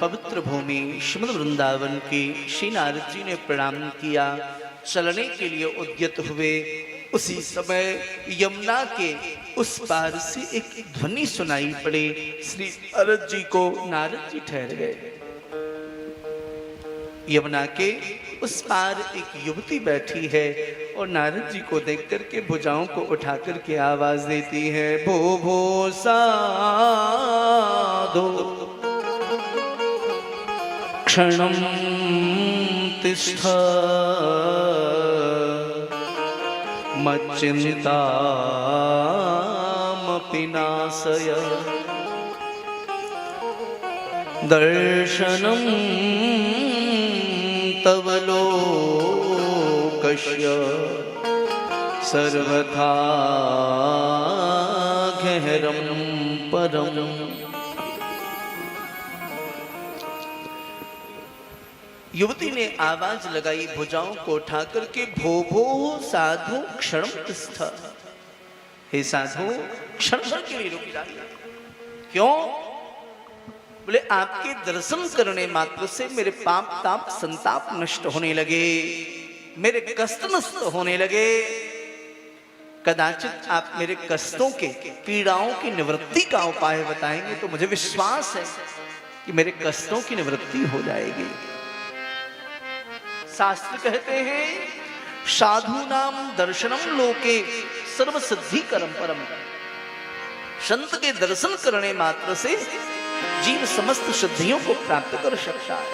पवित्र भूमि श्रीमद वृंदावन की श्री नारद जी ने प्रणाम किया, चलने के लिए उद्यत हुए। उसी समय यमुना के उस पार से एक ध्वनि सुनाई पड़े। श्री नारद जी को नारद जी ठहर गए। यमुना के उस पार एक युवती बैठी है और नारद जी को देख करके भुजाओं को उठा करके आवाज देती है, भो भो साधो क्षणं तिष्ठ मच्चिन्तामपि नाशय दर्शनं तव लोकस्य सर्वथा गहरं परम। युवती ने आवाज लगाई भुजाओं को उठा करके, भो भो साधु क्षणं तिष्ठ, हे साधु क्षण भर के लिए रुक जाइए। क्यों? बोले आपके दर्शन करने मात्र से मेरे पाप ताप संताप नष्ट होने लगे, मेरे कष्ट नष्ट होने लगे। कदाचित आप मेरे कष्टों के पीड़ाओं की निवृत्ति का उपाय बताएंगे तो मुझे विश्वास है कि मेरे कष्टों की निवृत्ति हो जाएगी। शास्त्र कहते हैं, साधु नाम दर्शनम लोके सर्व सिद्धि करम परम। संत के दर्शन करने मात्र से जीव समस्त सिद्धियों को प्राप्त कर सकता है।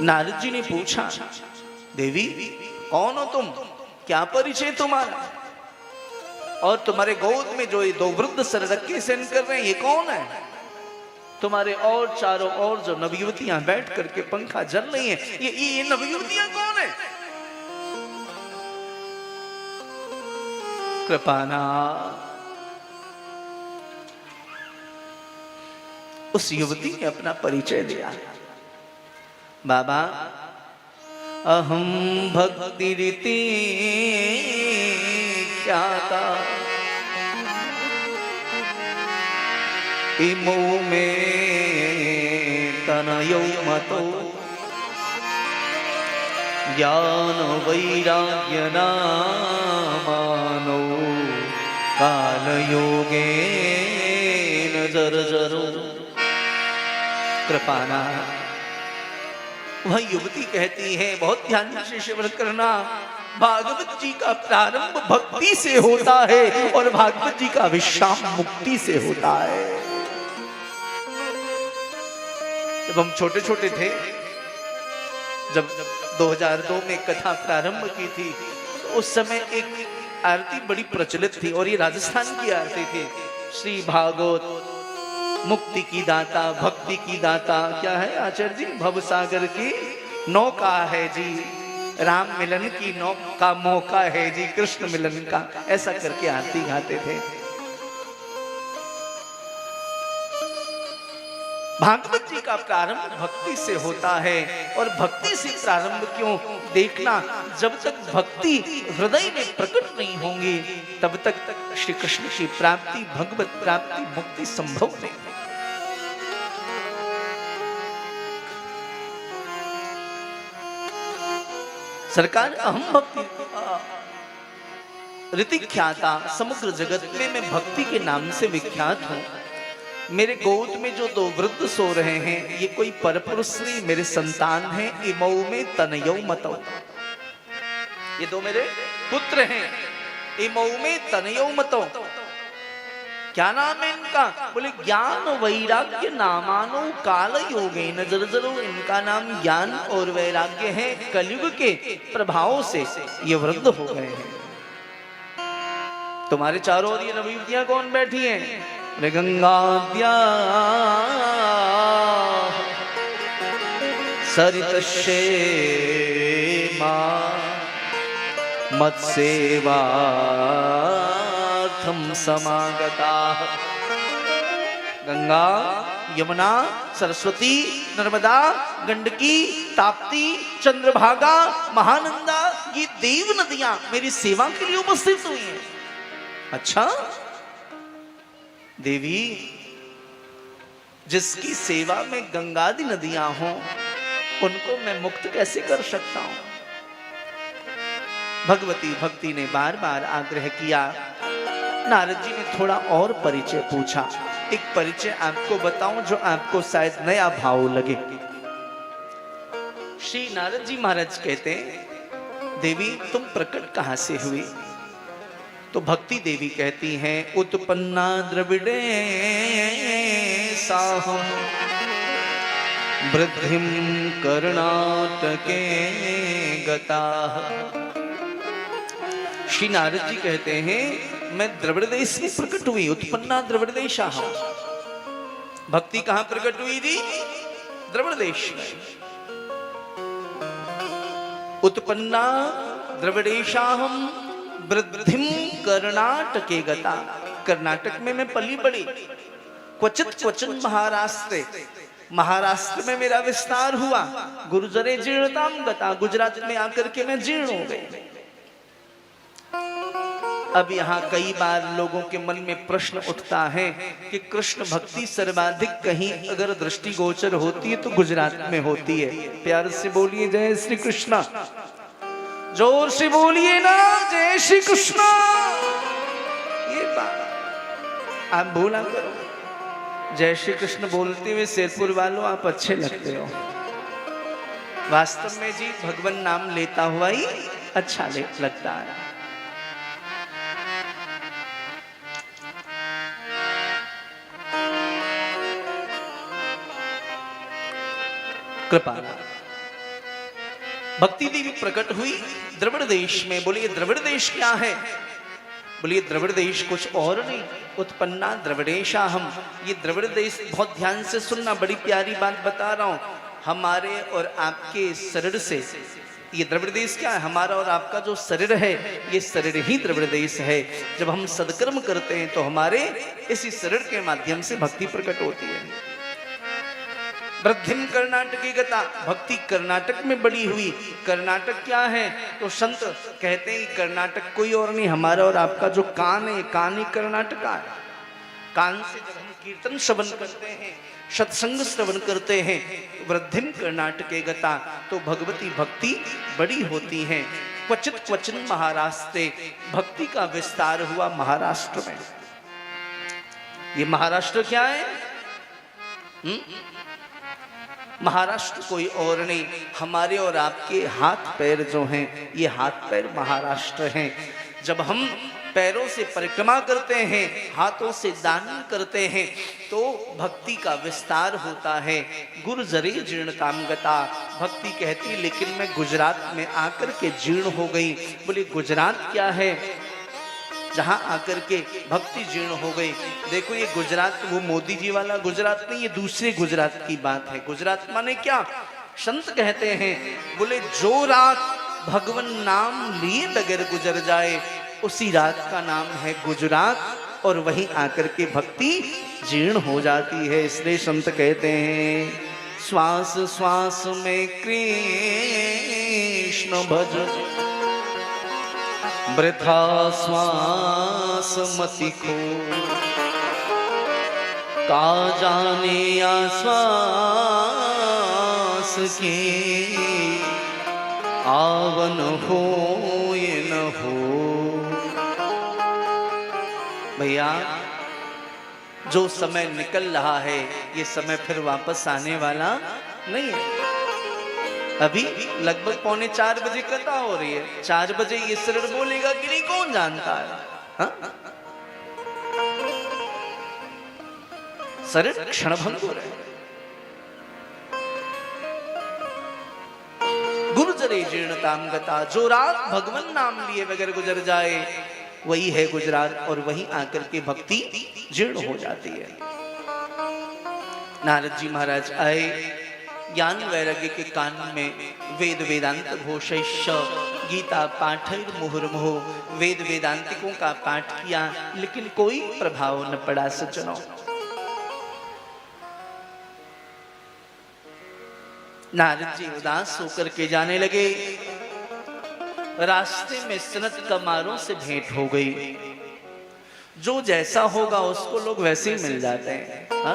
नारद जी ने पूछा, देवी कौन हो तुम, क्या परिचय तुम्हारा, और तुम्हारे गोद में जो ये दो वृद्ध सर रख के सेन कर रहे हैं ये कौन है? तुम्हारे और चारों ओर जो नवयुवतियां बैठ करके पंखा जल रही हैं, ये नवयुवतियां कौन है? कृपाना उस युवती ने अपना परिचय दिया। बाबा अहम भक्ति रीति ख्याता इमो में तनयो मतो ज्ञान वैराग्य नामानो काल योगे नजर जरो। कृपाना वह युवती कहती है, बहुत ध्यान से श्रवण करना, भागवत जी का प्रारंभ भक्ति से होता है और भागवत जी का विश्राम मुक्ति से होता है। जब हम छोटे छोटे थे, जब 2002 में कथा प्रारंभ की थी, तो उस समय एक आरती बड़ी प्रचलित थी और ये राजस्थान की आरती थी। श्री भागवत मुक्ति की दाता भक्ति की दाता, क्या है आचार्य जी, भवसागर की नौका है जी, राम मिलन की नौका मौका है जी, कृष्ण मिलन का, ऐसा करके आरती गाते थे। भागवत जी का प्रारंभ भक्ति से होता है और भक्ति से प्रारंभ क्यों देखना, जब तक भक्ति हृदय में प्रकट नहीं होंगी तब तक श्री कृष्ण की प्राप्ति, भगवत प्राप्ति, मुक्ति संभव नहीं। सरकार अहम भक्ति रीति ख्याता, समग्र जगत में मैं भक्ति के नाम से विख्यात हूं। मेरे गोद में जो दो वृद्ध सो रहे हैं ये कोई परपुरुष नहीं, मेरे संतान हैं। इमौ में तनयो मतौ, ये दो मेरे पुत्र हैं। इमौ में तनयो मतौ, क्या नाम है इनका? बोले ज्ञान वैराग्य नामानो काल योगे नजर जरो। इनका नाम ज्ञान और वैराग्य है, कलयुग के प्रभाव से ये वृद्ध हो गए हैं। तुम्हारे चारों ओर ये नवयुवतियां कौन बैठी हैं? गंगाद्या सरितक्षेमा मत्सेवार्थं समागता। गंगा, यमुना, सरस्वती, नर्मदा, गंडकी, ताप्ती, चंद्रभागा, महानंदा, ये देव नदियां मेरी सेवा के लिए उपस्थित हुई हैं। अच्छा देवी, जिसकी सेवा में गंगादि नदियां हों, उनको मैं मुक्त कैसे कर सकता हूं? भगवती भक्ति ने बार बार आग्रह किया। नारद जी ने थोड़ा और परिचय पूछा। एक परिचय आपको बताऊं जो आपको शायद नया भाव लगे। श्री नारद जी महाराज कहते हैं, देवी तुम प्रकट कहां से हुई? तो भक्ति देवी कहती हैं, उत्पन्ना द्रविड़े साहम वृद्धिम कर्णाटके गता। श्री नारद जी कहते हैं, मैं द्रविड़ देश में प्रकट हुई। उत्पन्ना द्रविड़ देशाहम। भक्ति कहां प्रकट हुई थी? द्रविड़ देश में। उत्पन्ना द्रविड़ेशाहम वृद्धिम कर्णाटके गता। कर्नाटक में मैं पली बड़ी। क्वचित क्वचन महाराष्ट्र में मेरा विस्तार हुआ। गुर्जरे जीर्णताम गता। गुजरात में आकर के मैं जीर्ण हो गई। अब यहाँ कई बार लोगों के मन में प्रश्न उठता है कि कृष्ण भक्ति सर्वाधिक कहीं अगर दृष्टिगोचर होती है तो गुजरात में होती है। प्यार से बोलिए जय श्री कृष्ण। जोर से बोलिए ना जय श्री कृष्ण। ये बात आप बोला करो। जय श्री कृष्ण बोलते हुए शेरपुर वालों आप अच्छे लगते हो। वास्तव में जी भगवान नाम लेता हुआ ही अच्छा लगता है। कृपा भक्ति देवी प्रकट हुई द्रविड़ देश में। बोलिए द्रविड़ देश क्या है? बोलिए द्रविड़ देश कुछ और नहीं, उत्पन्ना द्रविड़ेशाहम। ये द्रविड़ देश बहुत ध्यान से सुनना, बड़ी प्यारी बात बता रहा हूं। हमारे और आपके शरीर से ये द्रविड़ देश क्या है? हमारा और आपका जो शरीर है ये शरीर ही द्रविड़ देश है। जब हम सदकर्म करते हैं तो हमारे इसी शरीर के माध्यम से भक्ति प्रकट होती है। वृद्धिम कर्नाटकी गता। भक्ति कर्नाटक में बड़ी हुई। कर्नाटक क्या है? तो संत कहते हैं कर्नाटक कोई और नहीं, हमारा और आपका जो कान है, कान ही कर्नाटक है। कान से जब हम कीर्तन श्रवण करते हैं, सत्संग श्रवण करते हैं, वृद्धिम कर्नाटके गता, तो भगवती भक्ति बड़ी होती है। क्वचित क्वचन महाराष्ट्र। भक्ति का विस्तार हुआ महाराष्ट्र में। ये महाराष्ट्र क्या है? महाराष्ट्र कोई और नहीं, हमारे और आपके हाथ पैर जो हैं ये हाथ पैर महाराष्ट्र हैं। जब हम पैरों से परिक्रमा करते हैं, हाथों से दान करते हैं, तो भक्ति का विस्तार होता है। गुर्जरे जीर्णताम गता। भक्ति कहती लेकिन मैं गुजरात में आकर के जीर्ण हो गई। बोले गुजरात क्या है जहां आकर के भक्ति जीर्ण हो गई? देखो ये गुजरात वो मोदी जी वाला गुजरात नहीं, ये दूसरे गुजरात की बात है। गुजरात माने क्या? संत कहते हैं, बोले जो रात भगवान नाम लिए बगैर गुजर जाए उसी रात का नाम है गुजरात, और वहीं आकर के भक्ति जीर्ण हो जाती है। इसलिए संत कहते हैं, श्वास श्वास में कृष्ण भज, वृथा श्वास मति खो, का जाने आश्वास के, आवन हो ये न हो। भैया जो समय निकल रहा है ये समय फिर वापस आने वाला नहीं है। अभी लगभग 3:45 बजे कथा हो रही है, 4 बजे ये शरीर बोलेगा कि नहीं कौन जानता है। हा? शरीर क्षणभंग हो रहे। गुर्जरे जीर्णताम गता। जो रात भगवान नाम लिए बगैर गुजर जाए वही है गुजरात, और वहीं आकर के भक्ति जीर्ण हो जाती है। नारद जी महाराज आए, ज्ञान वैराग्य के कान में वेद वेदांत घोषैश्च गीता पाठैर मुहुर्मुहु, वेद वेदांतिकों का पाठ किया लेकिन कोई प्रभाव न पड़ा। सज्जनों, नारद जी उदास होकर के जाने लगे। रास्ते में सनत कमारों से भेंट हो गई। जो जैसा होगा उसको लोग वैसे ही मिल जाते हैं। हा?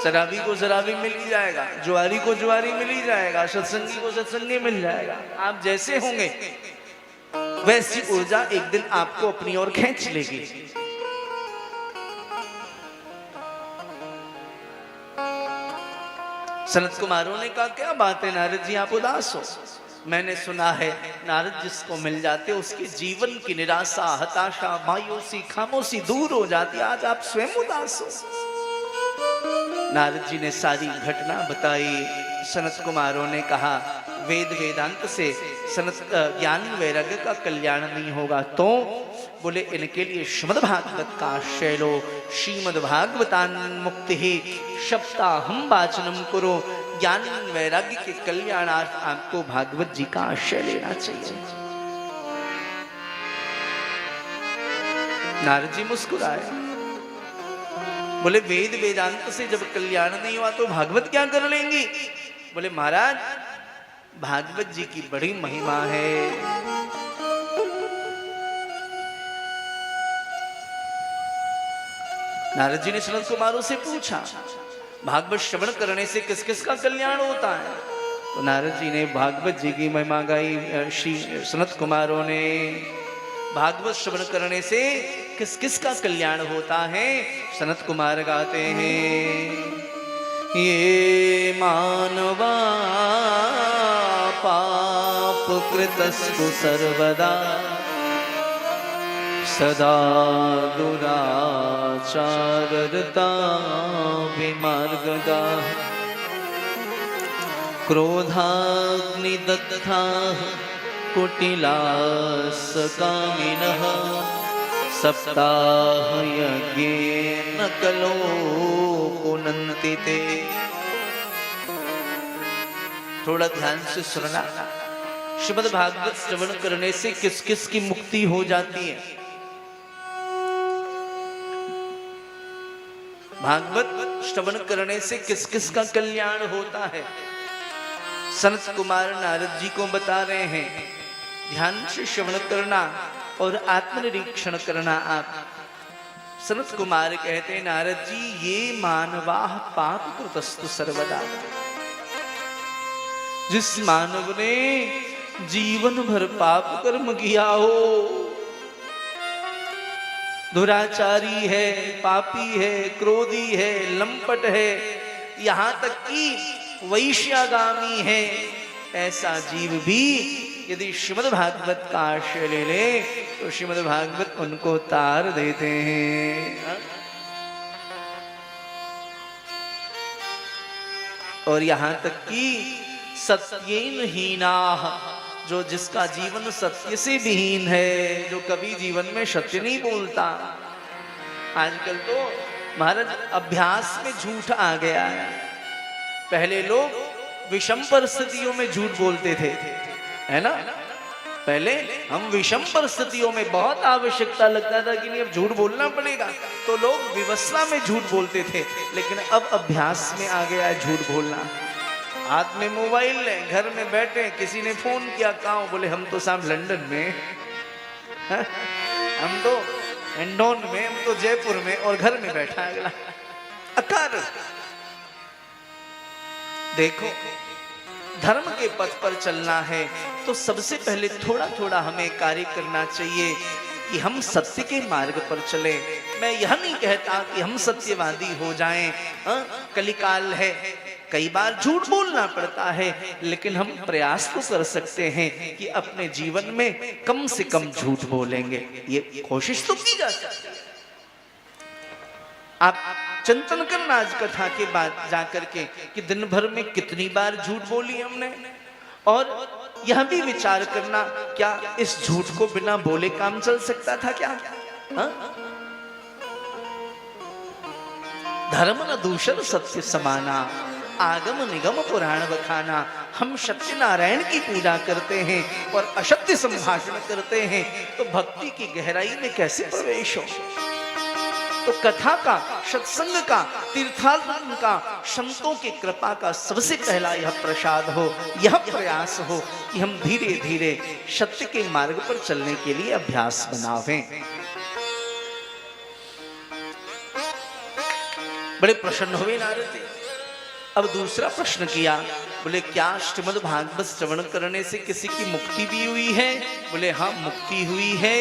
शराबी को शराबी मिल ही जाएगा, जुआरी को जुआरी मिल ही जाएगा, सत्संगी को सत्संगी मिल जाएगा। आप जैसे होंगे वैसी ऊर्जा एक दिन आपको अपनी ओर खींच लेगी। सनत कुमारों ने कहा, क्या बात है नारद जी, आप उदास हो? मैंने सुना है नारद जिसको मिल जाते उसके जीवन की निराशा, हताशा, मायूसी, खामोशी दूर हो जाती। आज आप स्वयं उदास हो। नारद जी ने सारी घटना बताई। सनत कुमारों ने कहा, वेद वेदांत से सनत ज्ञान वैराग्य का कल्याण नहीं होगा तो बोले इनके लिए श्रीमद् भागवत का आश्रय लो। श्रीमद् भागवतान मुक्ति ही सप्ताहम वाचनम करो। ज्ञान वैराग्य के कल्याणार्थ आपको भागवत जी का आश्रय लेना चाहिए। नारद जी मुस्कुराए, बोले वेद वेदांत से जब कल्याण नहीं हुआ तो भागवत क्या कर लेंगी? बोले महाराज भागवत जी की बड़ी महिमा है। नारद जी ने सनत कुमारों से पूछा, भागवत श्रवण करने से किस किस का कल्याण होता है? तो नारद जी ने भागवत जी की महिमा गाई। श्री सनत कुमारों ने भागवत श्रवण करने से किस किस का कल्याण होता है? सनत कुमार गाते हैं, ये मानवा पाप कृतस्तु सर्वदा सदा दुराचारता विमार्गदा क्रोधाग्निदग्धा कुटिलासकामिनः सप्ताह यज्ञेन कलो पुनन्ति ते। थोड़ा ध्यान से सुनना। श्रीमद् भागवत श्रवण करने से किस किस की मुक्ति हो जाती है? भागवत श्रवण करने से किस किस का कल्याण होता है? सनत कुमार नारद जी को बता रहे हैं, ध्यान से श्रवण करना और आत्मनिरीक्षण करना। आप सनत कुमार कहते हैं, नारद जी ये मानवा पाप कृतस्तु सर्वदा। जिस मानव ने जीवन भर पाप कर्म किया हो, दुराचारी है, पापी है, क्रोधी है, लंपट है, यहां तक कि वैश्यागामी है, ऐसा जीव भी यदि श्रीमद् भागवत का आश्रय ले ले तो श्रीमद् भागवत उनको तार देते हैं। और यहां तक कि सत्येन हीनाः, जो जिसका जीवन सत्य से विहीन है, जो कभी जीवन में सत्य नहीं बोलता। आजकल तो महाराज अभ्यास में झूठ आ गया है। पहले लोग विषम परिस्थितियों में झूठ बोलते थे, है ना? पहले हम विषम परिस्थितियों में बहुत आवश्यकता लगता था कि नहीं अब झूठ बोलना पड़ेगा, तो लोग विवस्वां में झूठ बोलते थे। लेकिन अब अभ्यास में आ गया है झूठ बोलना। हाथ में मोबाइल ले, घर में बैठे, किसी ने फोन किया, कहाँ? बोले हम तो साहब लंदन में, हम तो हिंडौन में, हम तो जयपुर में, और घर में बैठा अगला। अकार देखो, धर्म के पथ पर चलना है तो सबसे पहले थोड़ा थोड़ा हमें कार्य करना चाहिए कि हम सत्य के मार्ग पर चलें। मैं यह नहीं कहता कि हम सत्यवादी हो जाएं, कलिकाल है, कई बार झूठ बोलना पड़ता है, लेकिन हम प्रयास तो कर सकते हैं कि अपने जीवन में कम से कम झूठ बोलेंगे। ये कोशिश तो की जा सकती है। आप चिंतन करना आज कथा के बाद जाकर के कि दिन भर में कितनी बार झूठ बोली हमने, और यह भी विचार करना क्या इस झूठ को बिना बोले काम चल सकता था क्या? धर्म न दूषण सत्य समाना, आगम निगम पुराण बखाना। हम सत्यनारायण की पूजा करते हैं और असत्य संभाषण करते हैं तो भक्ति की गहराई में कैसे प्रवेश हो? तो कथा का, सत्संग का, तीर्थाटन का, संतों की कृपा का सबसे पहला यह प्रसाद हो, यह प्रयास हो कि हम धीरे धीरे सत्य के मार्ग पर चलने के लिए अभ्यास बनावें। बड़े प्रसन्न हुए नारद जी। अब दूसरा प्रश्न किया, बोले क्या श्रीमद् भागवत श्रवण करने से किसी की मुक्ति भी हुई है? बोले हाँ, मुक्ति हुई है।